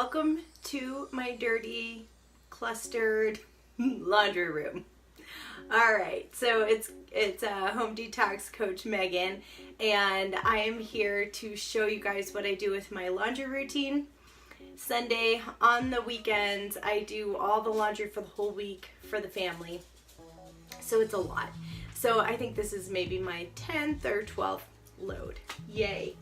welcome to my dirty, clustered laundry room. All right, so it's Home Detox Coach Megan, and I am here to show you guys what I do with my laundry routine. Sunday, on the weekends, I do all the laundry for the whole week for the family, so it's a lot. So I think this is maybe my 10th or 12th load. Yay.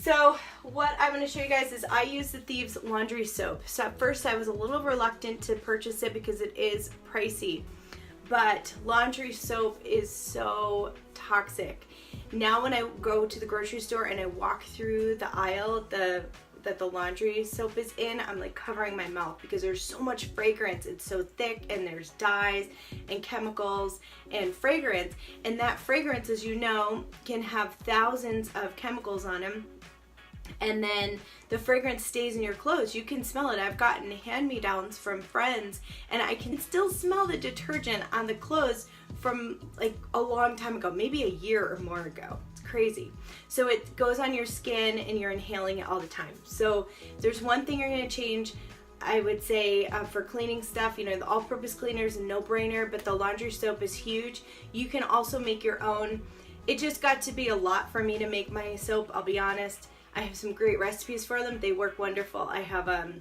So what I'm going to show you guys is I use the Thieves Laundry Soap. So at first I was a little reluctant to purchase it because it is pricey, but laundry soap is so toxic. Now when I go to the grocery store and I walk through the aisle that the laundry soap is in, I'm like covering my mouth because there's so much fragrance. It's so thick, and there's dyes and chemicals and fragrance, and that fragrance, as you know, can have thousands of chemicals on them. And then the fragrance stays in your clothes. You can smell it. I've gotten hand-me-downs from friends, and I can still smell the detergent on the clothes from like a long time ago, maybe a year or more ago. It's crazy. So it goes on your skin and you're inhaling it all the time. So there's one thing you're going to change. I would say for cleaning stuff, you know, the all-purpose cleaner is a no-brainer, but the laundry soap is huge. You can also make your own. It just got to be a lot for me to make my soap, I'll be honest. I have some great recipes for them. They work wonderful. I have a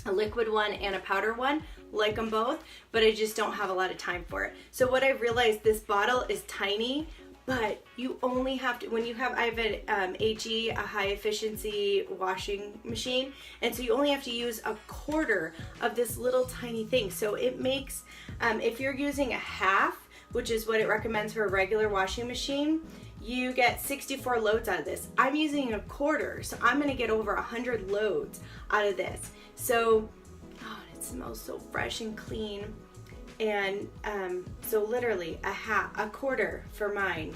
liquid one and a powder one, like them both, but I just don't have a lot of time for it. So what I realized, this bottle is tiny, but you only have to, when you have, I have an AG, a high efficiency washing machine, and so you only have to use a quarter of this little tiny thing. So it makes, if you're using a half, which is what it recommends for a regular washing machine, you get 64 loads out of this. I'm using a quarter, so I'm gonna get over 100 loads out of this. So, oh, it smells so fresh and clean. And so literally a quarter for mine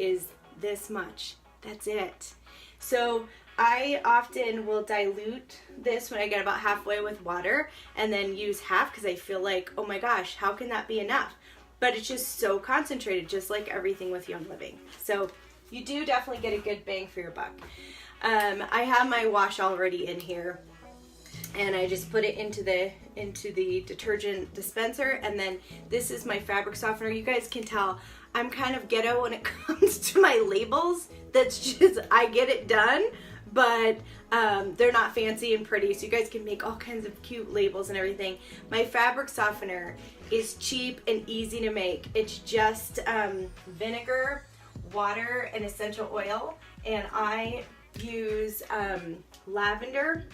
is this much. That's it. So I often will dilute this when I get about halfway with water and then use half because I feel like, oh my gosh, how can that be enough? But it's just so concentrated, just like everything with Young Living. So you do definitely get a good bang for your buck. I have my wash already in here, and I just put it into the detergent dispenser, and then this is my fabric softener. You guys can tell I'm kind of ghetto when it comes to my labels. That's just, I get it done, but they're not fancy and pretty, so you guys can make all kinds of cute labels and everything. My fabric softener is cheap and easy to make. It's just vinegar, water, and essential oil, and I use lavender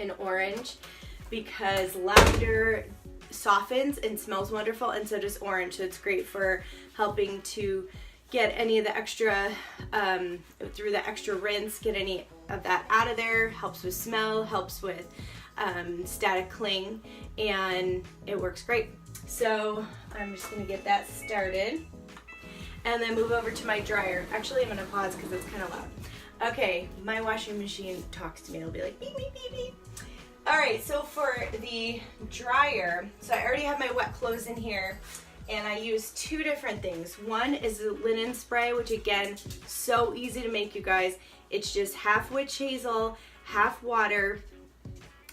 and orange because lavender softens and smells wonderful, and so does orange. So it's great for helping to get any of the extra, through the extra rinse, get any of that out of there. Helps with smell, helps with static cling, and it works great. So I'm just gonna get that started and then move over to my dryer. Actually, I'm gonna pause because it's kind of loud. Okay, my washing machine talks to me. It'll be like beep, beep, beep, beep. All right, so for the dryer, so I already have my wet clothes in here, and I use two different things. One is the linen spray, which again, so easy to make, you guys. It's just half witch hazel, half water,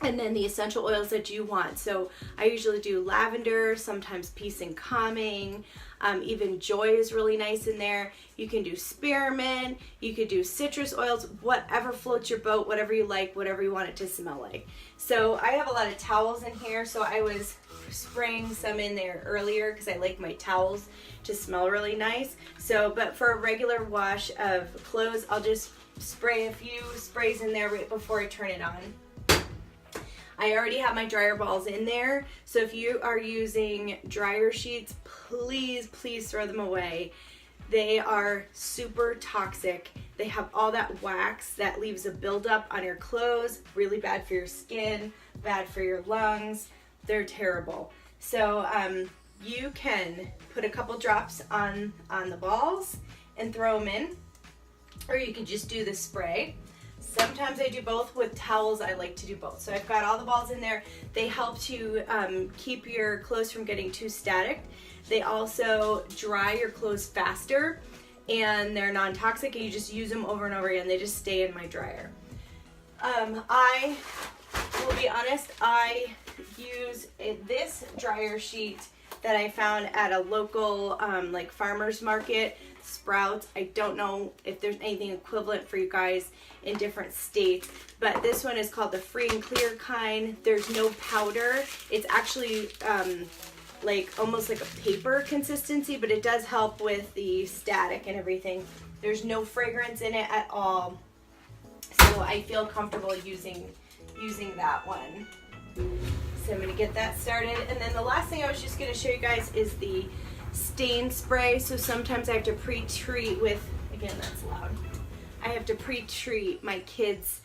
and then the essential oils that you want. So I usually do lavender, sometimes peace and calming, even joy is really nice in there. You can do spearmint, you could do citrus oils, whatever floats your boat, whatever you like, whatever you want it to smell like. So I have a lot of towels in here, so I was spraying some in there earlier because I like my towels to smell really nice. So, but for a regular wash of clothes, I'll just spray a few sprays in there right before I turn it on. I already have my dryer balls in there, so if you are using dryer sheets, please throw them away. They are super toxic. They have all that wax that leaves a buildup on your clothes, really bad for your skin, bad for your lungs. They're terrible. So you can put a couple drops on the balls and throw them in, or you can just do the spray. Sometimes I do both. With towels, I like to do both. So I've got all the balls in there. They help to keep your clothes from getting too static. They also dry your clothes faster, and they're non-toxic, and you just use them over and over again. They just stay in my dryer. I will be honest, I use this dryer sheet that I found at a local like farmer's market, Sprouts. I don't know if there's anything equivalent for you guys in different states, but this one is called the free and clear kind. There's no powder. It's actually like almost like a paper consistency, but it does help with the static and everything. There's no fragrance in it at all, so I feel comfortable using that one. So I'm going to get that started, and then the last thing I was just going to show you guys is the stain spray. So sometimes I have to pre-treat with, again, that's loud, I have to pre-treat my kids'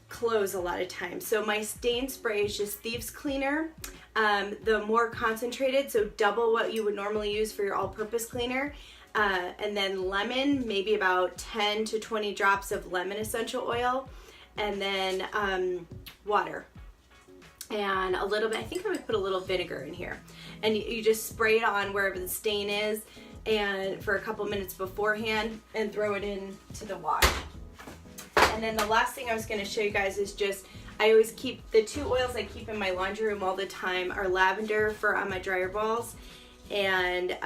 clothes a lot of times. So my stain spray is just Thieves cleaner, the more concentrated, so double what you would normally use for your all-purpose cleaner, and then lemon, maybe about 10 to 20 drops of lemon essential oil, and then water. And a little bit, I think I would put a little vinegar in here. And you just spray it on wherever the stain is, and for a couple minutes beforehand, and throw it into the wash. And then the last thing I was going to show you guys is just, I always keep, the two oils I keep in my laundry room all the time are lavender for on my dryer balls, and,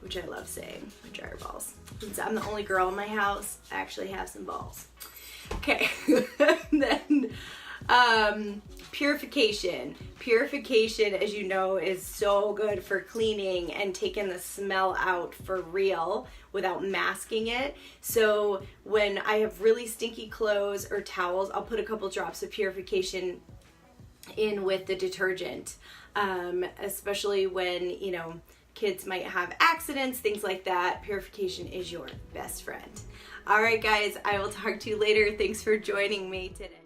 which I love saying, my dryer balls. Since I'm the only girl in my house, I actually have some balls. Okay, then purification. Purification, as you know, is so good for cleaning and taking the smell out for real without masking it. So when I have really stinky clothes or towels, I'll put a couple drops of purification in with the detergent, especially when, you know, kids might have accidents, things like that. Purification is your best friend. All right, guys, I will talk to you later. Thanks for joining me today.